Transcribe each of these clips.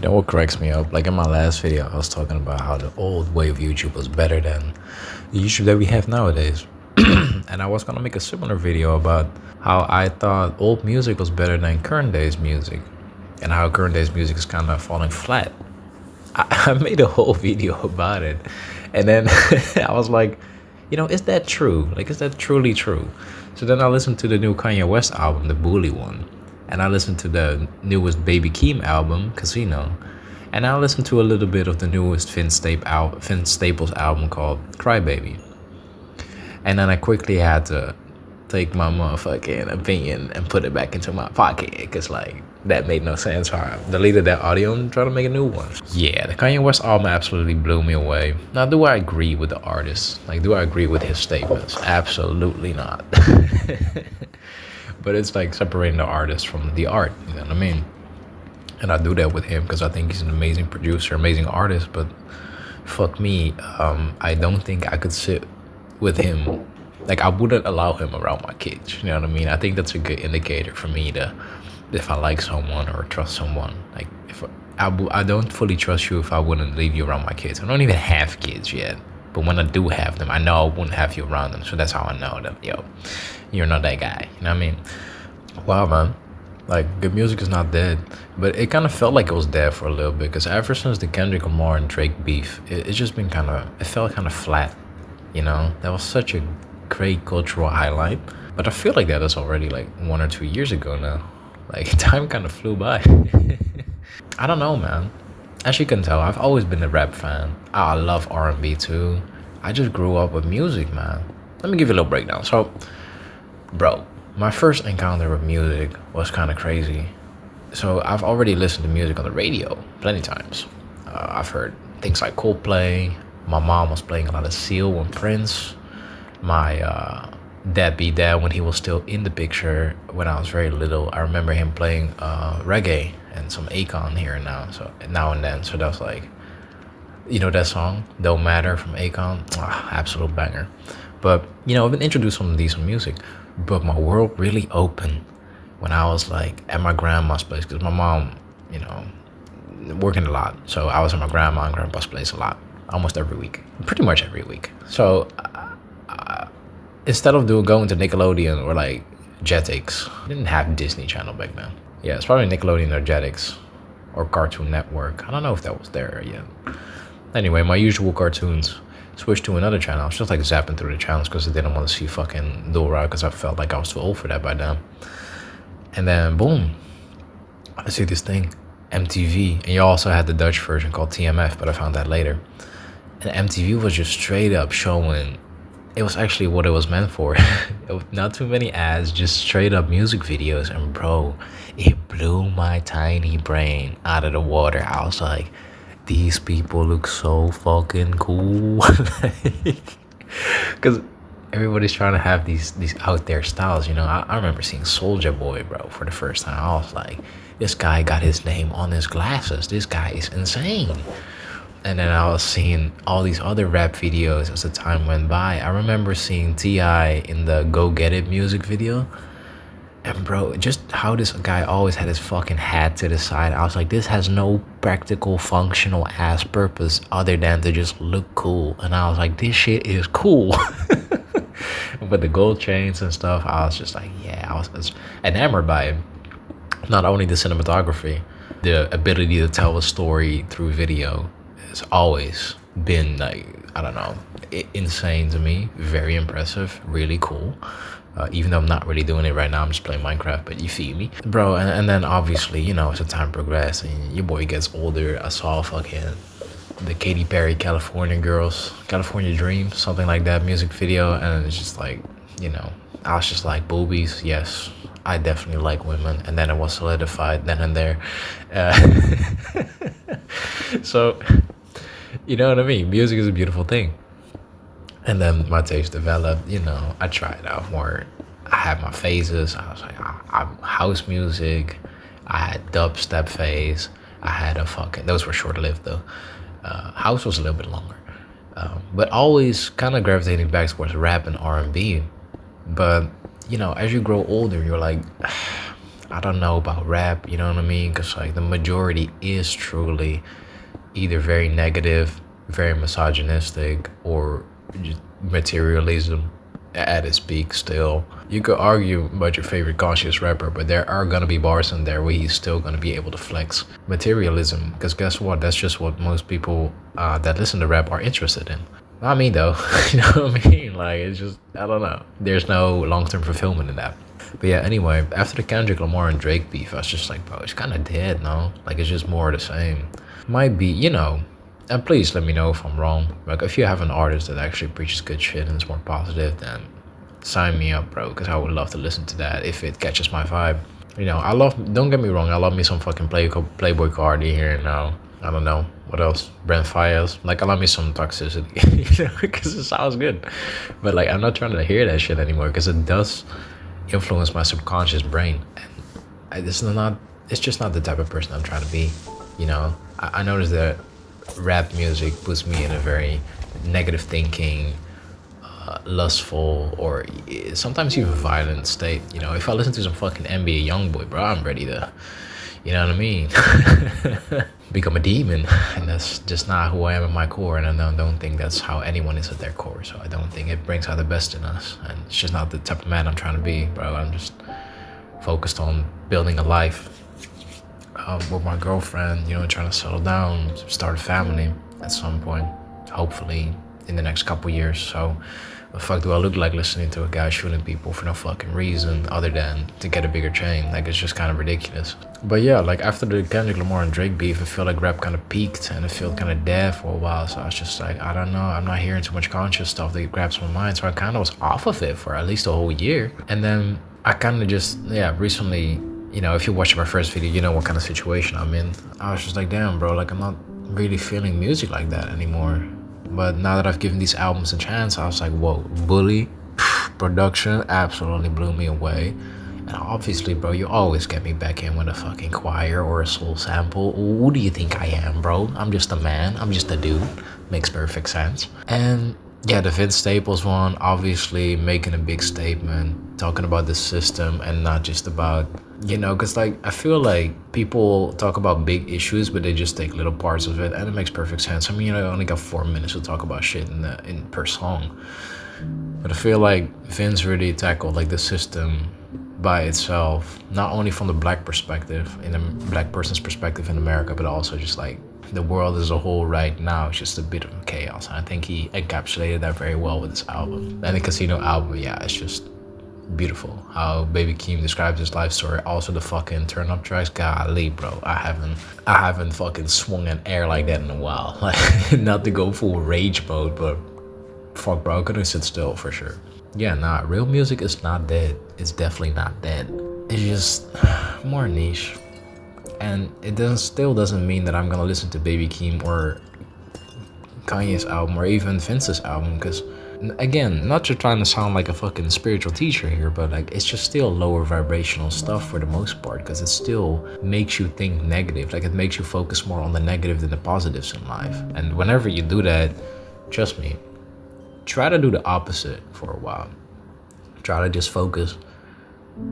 know what cracks me up? Like in my last video, I was talking about how the old way of YouTube was better than the YouTube that we have nowadays. And I was gonna make a similar video about how I thought old music was better than current days music, and how current days music is kind of falling flat. I made a whole video about it, and then I was like, is that true? Like, is that truly true? So then I listened to the new Kanye West album, the Bully one, and I listened to the newest Baby Keem album, Casino, and I listened to a little bit of the newest Vince Staples album called Crybaby. And then I quickly had to take my motherfucking opinion and put it back into my pocket, because like that made no sense. So I deleted that audio and tried to make a new one. Yeah, the Kanye West album absolutely blew me away. Now, do I agree with the artist? Like, do I agree with his statements? Absolutely not. But it's like separating the artist from the art, you know what I mean? And I do that with him because I think he's an amazing producer, amazing artist. But fuck me, I don't think I could sit with him. Like, I wouldn't allow him around my kids, you know what I mean? I think that's a good indicator for me to, if I like someone or trust someone. Like, if I don't fully trust you if I wouldn't leave you around my kids. I don't even have kids yet, but when I do have them, I know I wouldn't have you around them. So that's how I know that, you're not that guy, you know what I mean? Wow, man. Like, good music is not dead, but it kind of felt like it was dead for a little bit, because ever since the Kendrick Lamar and Drake beef, it's just been it felt kind of flat, That was such a great cultural highlight, but I feel like that is already like 1 or 2 years ago now. Like, time kind of flew by. I don't know, man. As you can tell, I've always been a rap fan. I love R&B too. I just grew up with music, man. Let me give you a little breakdown. So, bro, my first encounter with music was kind of crazy. So I've already listened to music on the radio plenty times. I've heard things like Coldplay. My mom was playing a lot of Seal and Prince. My dad when he was still in the picture when I was very little. I remember him playing reggae and some Akon here and now and then. So that was like, that song, Don't Matter from Akon, absolute banger. But, I've been introduced to some decent music, but my world really opened when I was like at my grandma's place, because my mom, working a lot. So I was at my grandma and grandpa's place a lot, almost every week, pretty much every week. So instead of going to Nickelodeon or like Jetix, I didn't have Disney Channel back then. Yeah, it's probably Nickelodeon or Jetix or Cartoon Network. I don't know if that was there yet. Anyway, my usual cartoons switched to another channel. I was just like zapping through the channels because I didn't want to see fucking Dora, because I felt like I was too old for that by then. And then boom, I see this thing, MTV, and you also had the Dutch version called TMF, but I found that later. And MTV was just straight up showing, it was actually what it was meant for. Not too many ads, just straight up music videos. And bro, it blew my tiny brain out of the water. I was like, these people look so fucking cool. Because everybody's trying to have these out there styles, I remember seeing Soulja Boy, bro, for the first time. I was like, this guy got his name on his glasses. This guy is insane. And then I was seeing all these other rap videos as the time went by. I remember seeing T.I. in the Go Get It music video. And bro, just how this guy always had his fucking hat to the side. I was like, this has no practical, functional ass purpose other than to just look cool. And I was like, this shit is cool. But the gold chains and stuff, I was just like, yeah, I was enamored by it. Not only the cinematography, the ability to tell a story through video has always been like, I don't know, insane to me. Very impressive, really cool. Even though I'm not really doing it right now, I'm just playing Minecraft, but you feel me? Bro, and then obviously, as the time progressed and your boy gets older, I saw fucking the Katy Perry California Dream, something like that music video, and it's just like, I was just like, boobies, yes, I definitely like women, and then it was solidified then and there. So, you know what I mean? Music is a beautiful thing. And then my taste developed, I tried out more. I had my phases. I was like, house music. I had dubstep phase. I had those were short-lived though. House was a little bit longer. But always kind of gravitating back towards rap and R&B. But, as you grow older, you're like, I don't know about rap, you know what I mean? Because like the majority is truly either very negative, very misogynistic, or just materialism at its peak still. You could argue about your favorite conscious rapper, but there are gonna be bars in there where he's still gonna be able to flex materialism. Because guess what? That's just what most people that listen to rap are interested in. Not me though. You know what I mean? Like it's just I don't know. There's no long-term fulfillment in that. But yeah, anyway, after the Kendrick Lamar and Drake beef, I was just like, bro, it's kind of dead, no? Like it's just more of the same. Might be, you know. And please let me know if I'm wrong. Like if you have an artist that actually preaches good shit and is more positive, then sign me up, bro. Because I would love to listen to that if it catches my vibe. You know, I love. Don't get me wrong. I love me some fucking Playboy Cardi here and now. I don't know what else. Brent Fayez. Like I love me some toxicity, you know, because it sounds good. But like I'm not trying to hear that shit anymore because it does influence my subconscious brain. And it's just not the type of person I'm trying to be. You know, I noticed that rap music puts me in a very negative thinking, lustful, or sometimes even violent state. You know, if I listen to some fucking NBA YoungBoy, bro, I'm ready to, you know what I mean, become a demon. And that's just not who I am at my core. And I don't think that's how anyone is at their core. So I don't think it brings out the best in us. And it's just not the type of man I'm trying to be, bro. I'm just focused on building a life with my girlfriend, you know, trying to settle down, start a family at some point, hopefully in the next couple years. So the fuck do I look like listening to a guy shooting people for no fucking reason other than to get a bigger chain? Like it's just kind of ridiculous. But yeah, like after the Kendrick Lamar and Drake beef, I feel like rap kind of peaked and it felt kind of dead for a while. So I was just like, I don't know, I'm not hearing too much conscious stuff that grabs my mind. So I kind of was off of it for at least a whole year. And then I kind of just, recently, you know, if you watch my first video, you know what kind of situation I'm in. I was just like, damn, bro, like I'm not really feeling music like that anymore. But now that I've given these albums a chance, I was like, whoa, Bully, production absolutely blew me away. And obviously, bro, you always get me back in with a fucking choir or a soul sample. Who do you think I am, bro? I'm just a man. I'm just a dude. Makes perfect sense. And yeah, the Vince Staples one, obviously making a big statement, talking about the system and not just about, you know, because like I feel like people talk about big issues, but they just take little parts of it, and it makes perfect sense. I mean, you know, I only got 4 minutes to talk about shit in per song, but I feel like Vince really tackled like the system by itself, not only from the black perspective, in a black person's perspective in America, but also just like the world as a whole right now. It's just a bit of chaos. And I think he encapsulated that very well with this album. And the Casino album, yeah, it's just beautiful. How Baby Keem describes his life story. Also the fucking turn up tracks. Golly, bro, I haven't fucking swung an air like that in a while. Like not to go full rage mode, but fuck, bro, I couldn't sit still for sure. Yeah, nah, real music is not dead. It's definitely not dead. It's just more niche. And it still doesn't mean that I'm gonna listen to Baby Keem or Kanye's album or even Vince's album, because again, not just trying to sound like a fucking spiritual teacher here, but like it's just still lower vibrational stuff for the most part, because it still makes you think negative. Like it makes you focus more on the negative than the positives in life. And whenever you do that, trust me, try to do the opposite for a while. Try to just focus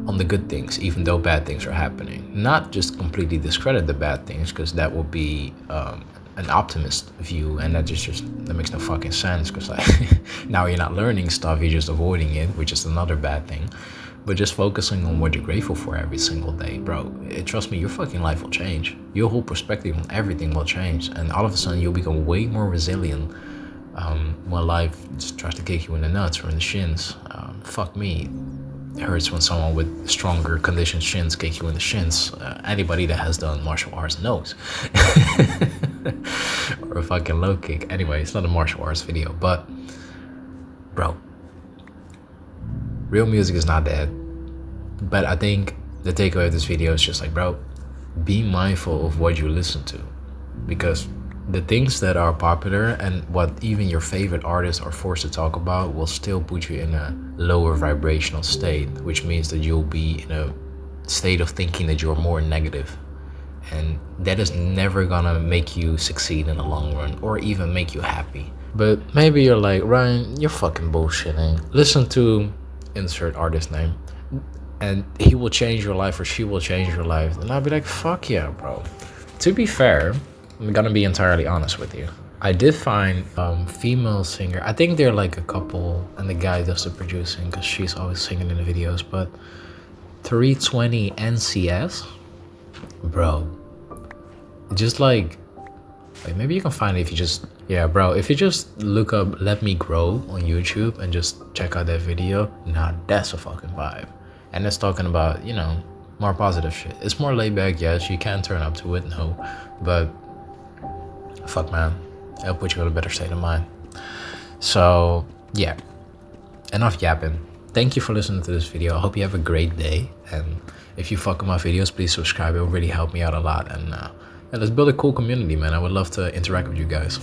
on the good things, even though bad things are happening. Not just completely discredit the bad things, because that would be an optimist view, and that makes no fucking sense, because like now you're not learning stuff, you're just avoiding it, which is another bad thing. But just focusing on what you're grateful for every single day, bro, trust me, your fucking life will change. Your whole perspective on everything will change, and all of a sudden you'll become way more resilient when life just tries to kick you in the nuts or in the shins. Fuck me, it hurts when someone with stronger conditioned shins kick you in the shins. Anybody that has done martial arts knows. Or a fucking low kick. Anyway, it's not a martial arts video, but bro, real music is not dead. But I think the takeaway of this video is just like, bro, be mindful of what you listen to, because the things that are popular and what even your favorite artists are forced to talk about will still put you in a lower vibrational state, which means that you'll be in a state of thinking that you're more negative. And that is never gonna make you succeed in the long run or even make you happy. But maybe you're like, Ryan, you're fucking bullshitting. Listen to insert artist name. and he will change your life or she will change your life, then I'll be like, fuck yeah, bro. To be fair, I'm gonna be entirely honest with you. I did find female singer. I think they're like a couple, and the guy does the producing because she's always singing in the videos. But 320 NCS, bro. Just like maybe you can find it if you just, yeah, bro. If you just look up "Let Me Grow" on YouTube and just check out that video, nah, that's a fucking vibe. And it's talking about, you know, more positive shit. It's more laid back, yes. You can turn up to it, no, but fuck, man. It'll put you in a better state of mind. So, yeah. Enough yapping. Thank you for listening to this video. I hope you have a great day. And if you fuck with my videos, please subscribe. It will really help me out a lot. And yeah, let's build a cool community, man. I would love to interact with you guys.